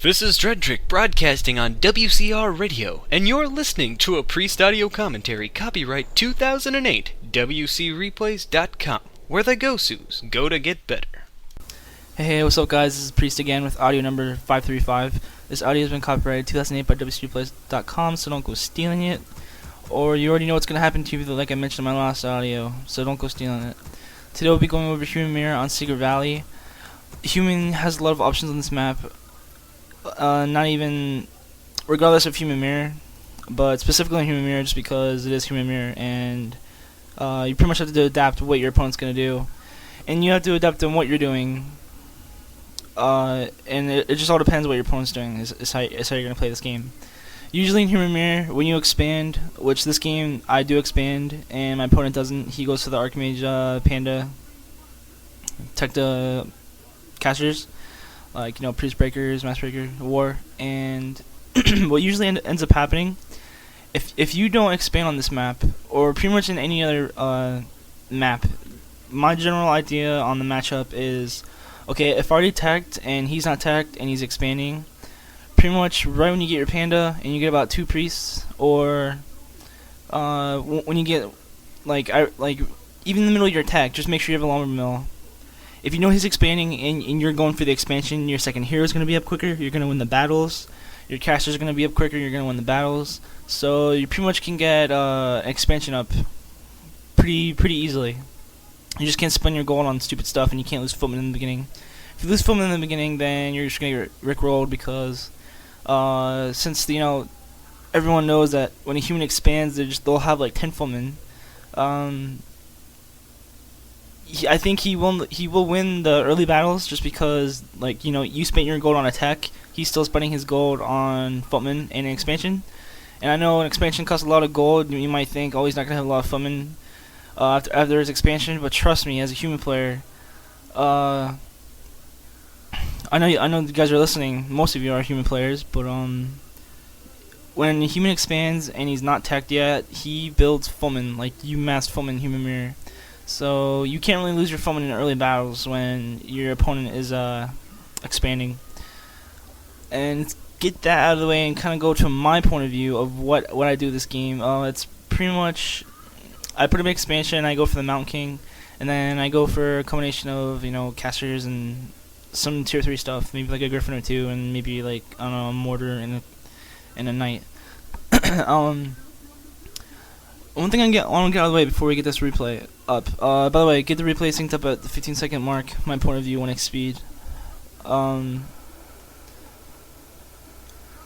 This is Dredrick broadcasting on WCR Radio, and you're listening to a Priest audio commentary copyright 2008 WCReplays.com, where the Gosus go to get better. Hey, what's up guys, this is Priest again with audio number 535. This audio has been copyrighted 2008 by WCReplays.com, so don't go stealing it. Or you already know what's going to happen to you like I mentioned in my last audio, so don't go stealing it. Today we'll be going over Human Mirror on Secret Valley. Human has a lot of options on this map. Not even regardless of Human Mirror, but specifically on Human Mirror just because it is Human Mirror, and you pretty much have to adapt what your opponent's going to do. And you have to adapt on what you're doing. And it just all depends what your opponent's doing is how you're going to play this game. Usually in Human Mirror, when you expand, which this game I do expand, and my opponent doesn't, he goes to the Archmage Panda Tech casters, like, you know, Priest Breakers, Mass Breaker, War, and what usually ends up happening, if you don't expand on this map, or pretty much in any other map, my general idea on the matchup is, okay, if I already tagged and he's not tagged and he's expanding, pretty much right when you get your Panda and you get about 2 Priests, or when you get like even in the middle of your attack, just make sure you have a lumber mill. If you know he's expanding and you're going for the expansion, your second hero is going to be up quicker, you're going to win the battles. Your casters are going to be up quicker, you're going to win the battles. So you pretty much can get expansion up pretty easily. You just can't spend your gold on stupid stuff, and you can't lose footmen in the beginning. If you lose footmen in the beginning, then you're just going to get rickrolled because since, you know, everyone knows that when a human expands, they'll have like 10 footmen. I think he will win the early battles just because, like, you know, you spent your gold on attack, he's still spending his gold on footmen and an expansion. And I know an expansion costs a lot of gold. You might think, oh, he's not gonna have a lot of footmen after his expansion, but trust me, as a human player, I know you guys are listening. Most of you are human players, but when a human expands and he's not tagged yet, he builds footmen, like you massed footmen in Human Mirror. So you can't really lose your footmen in early battles when your opponent is expanding. And get that out of the way and kind of go to my point of view of what I do this game. It's pretty much, I put a big expansion, I go for the Mountain King, and then I go for a combination of, you know, casters and some tier 3 stuff, maybe like a Griffin or 2, and maybe like, I don't know, a mortar and a knight. One thing I want to get out of the way before we get this replay up. By the way, get the replay synced up at the 15-second mark. My point of view, 1x speed. What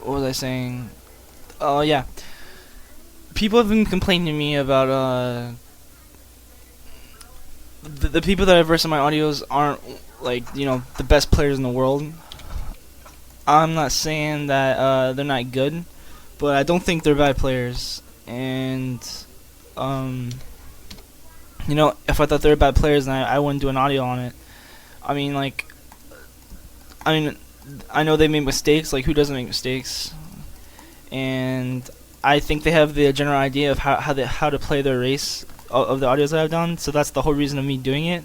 was I saying? Yeah. People have been complaining to me about the people that I verse in my audios aren't, like, you know, the best players in the world. I'm not saying that they're not good, but I don't think they're bad players. And you know, if I thought they were bad players, then I wouldn't do an audio on it. I mean, I know they made mistakes. Like, who doesn't make mistakes? And I think they have the general idea of how to play their race of the audios that I've done. So that's the whole reason of me doing it.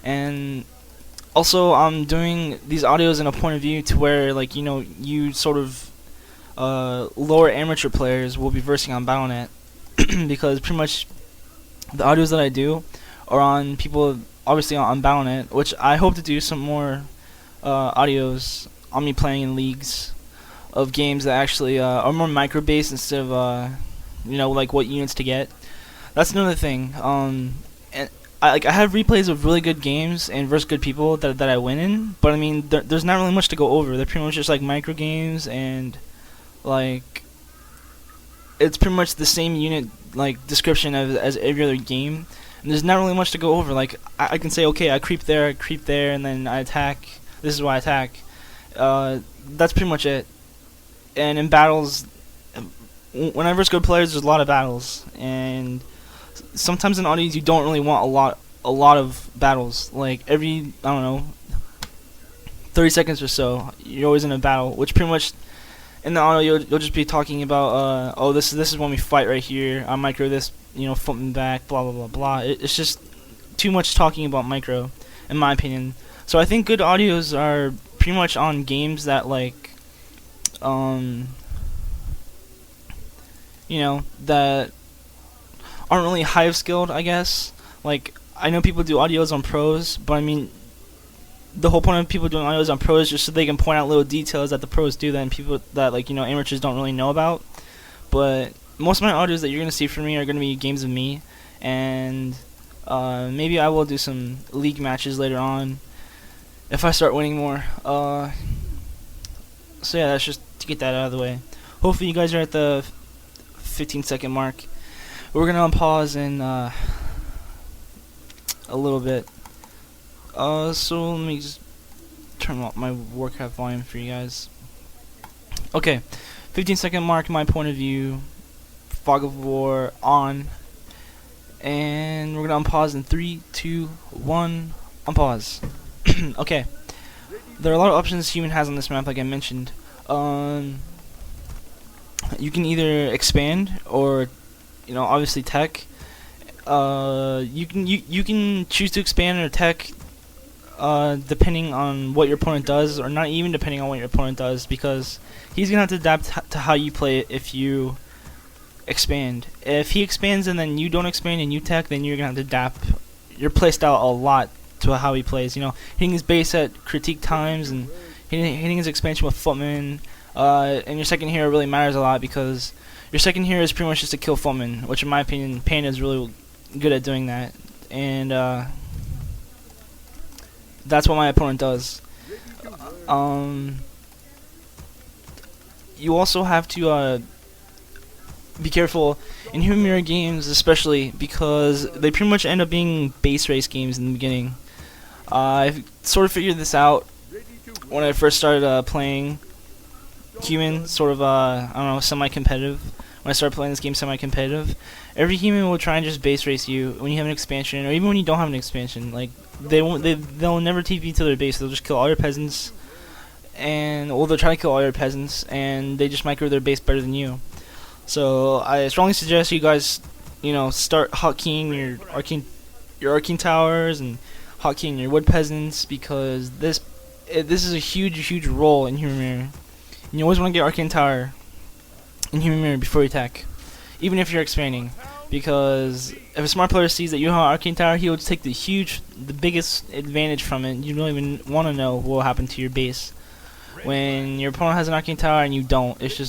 And also, I'm doing these audios in a point of view to where, like, you know, you sort of lower amateur players will be versing on Battle.net because pretty much the audios that I do are on people, obviously on Battle.net, which I hope to do some more audios on me playing in leagues of games that actually are more micro based instead of you know, like what units to get. That's another thing. And I have replays of really good games and versus good people that I win in, but I mean there's not really much to go over. They're pretty much just like micro games, and like it's pretty much the same unit like description as every other game, and there's not really much to go over. Like I can say, okay, I creep there, and then I attack. This is why I attack. That's pretty much it. And in battles, when I verse good players, there's a lot of battles, and sometimes in audios you don't really want a lot of battles. Like every, I don't know, 30 seconds or so, you're always in a battle, which pretty much in the audio you'll just be talking about, oh, this is when we fight right here. I micro this, you know, footman back, blah blah blah blah. It's just too much talking about micro, in my opinion. So I think good audios are pretty much on games that, like, that aren't really hive skilled, I guess. Like, I know people do audios on pros, but I mean, the whole point of people doing audios on pros is just so they can point out little details that the pros do that people that, like, amateurs don't really know about. But most of my audios that you're going to see from me are going to be games of me, and maybe I will do some league matches later on if I start winning more. So yeah, that's just to get that out of the way. Hopefully you guys are at the 15-second mark. We're going to unpause in a little bit. So let me just turn off my Warcraft volume for you guys. Okay, 15-second mark, my point of view. Fog of War on. And we're going to unpause in 3, 2, 1, unpause. Okay. There are a lot of options human has on this map, like I mentioned. You can either expand or, obviously tech. You can choose to expand or tech, depending on what your opponent does, or not even depending on what your opponent does, because he's gonna have to adapt to how you play it if you expand. If he expands and then you don't expand and you tech, then you're gonna have to adapt your playstyle a lot to how he plays. Hitting his base at critique times and hitting his expansion with footmen. And your second hero really matters a lot, because your second hero is pretty much just to kill footmen, which in my opinion, Panda is really good at doing that. And that's what my opponent does. You also have to be careful in human mirror games, especially because they pretty much end up being base race games in the beginning. I sort of figured this out when I first started playing human, sort of I don't know, semi-competitive. When I started playing this game semi-competitive, every human will try and just base race you when you have an expansion, or even when you don't have an expansion. Like, they'll never TP to their base. They'll just kill all your peasants, they'll try to kill all your peasants, and they just micro their base better than you. So I strongly suggest you guys, start hotkeying your arcane towers and hotkeying your wood peasants, because this is a huge role in human mirror. And you always want to get arcane tower in human mirror before you attack, even if you're expanding, because if a smart player sees that you have arcane tower, he will take the biggest advantage from it. You don't even want to know what will happen to your base when your opponent has an arcane tower and you don't. It's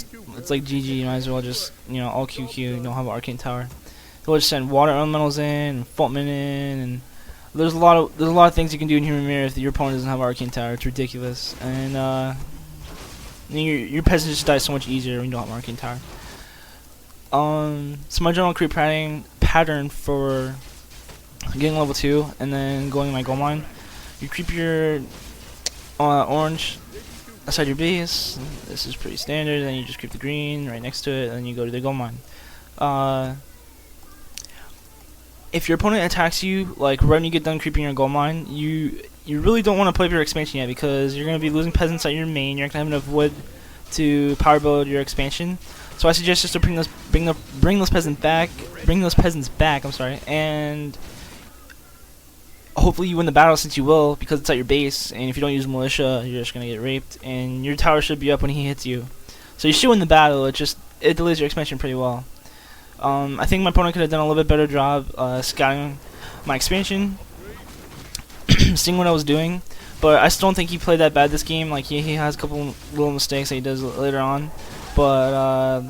like GG. You might as well just all QQ. You don't have an arcane tower. They'll just send water elementals in and footmen in, and there's a lot of things you can do in human mirror if your opponent doesn't have an arcane tower. It's ridiculous, and your peasants just die so much easier when you don't have an arcane tower. So my general creep pattern for getting level 2 and then going my gold mine, you creep your orange outside your base. This is pretty standard. Then you just creep the green right next to it, and then you go to the gold mine. If your opponent attacks you, like right when you get done creeping your gold mine, you really don't want to play up your expansion yet, because you're going to be losing peasants at your main. You're not going to have enough wood to power build your expansion. So I suggest just to bring those peasants back. I'm sorry, and hopefully you win the battle, since you will, because it's at your base. And if you don't use militia, you're just going to get raped, and your tower should be up when he hits you. So you should win the battle. It delays your expansion pretty well. I think my opponent could have done a little bit better job scouting my expansion, seeing what I was doing, but I still don't think he played that bad this game. Like, he has a couple little mistakes that he does later on, but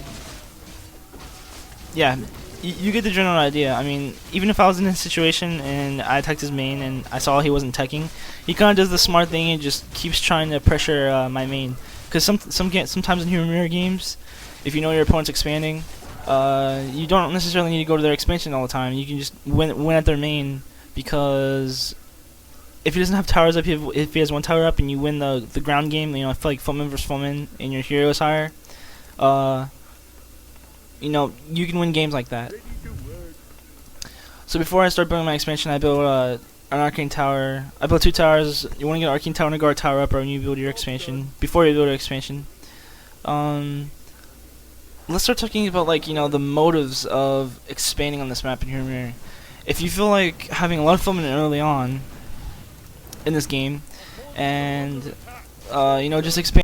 yeah, you get the general idea. I mean, even if I was in this situation and I attacked his main and I saw he wasn't teching, he kind of does the smart thing and just keeps trying to pressure my main. Because sometimes in human mirror games, if you know your opponent's expanding, you don't necessarily need to go to their expansion all the time. You can just win at their main, because if he doesn't have towers up, if he has one tower up and you win the ground game, I feel like footman versus footman and your hero is higher, you can win games like that. So before I start building my expansion, I built an arcane tower. I built 2 towers. You want to get an arcane tower and a guard tower up, or when you build your expansion, before you build your expansion. Let's start talking about, like, the motives of expanding on this map in human mirror. If you feel like having a lot of footmen early on in this game, and just expand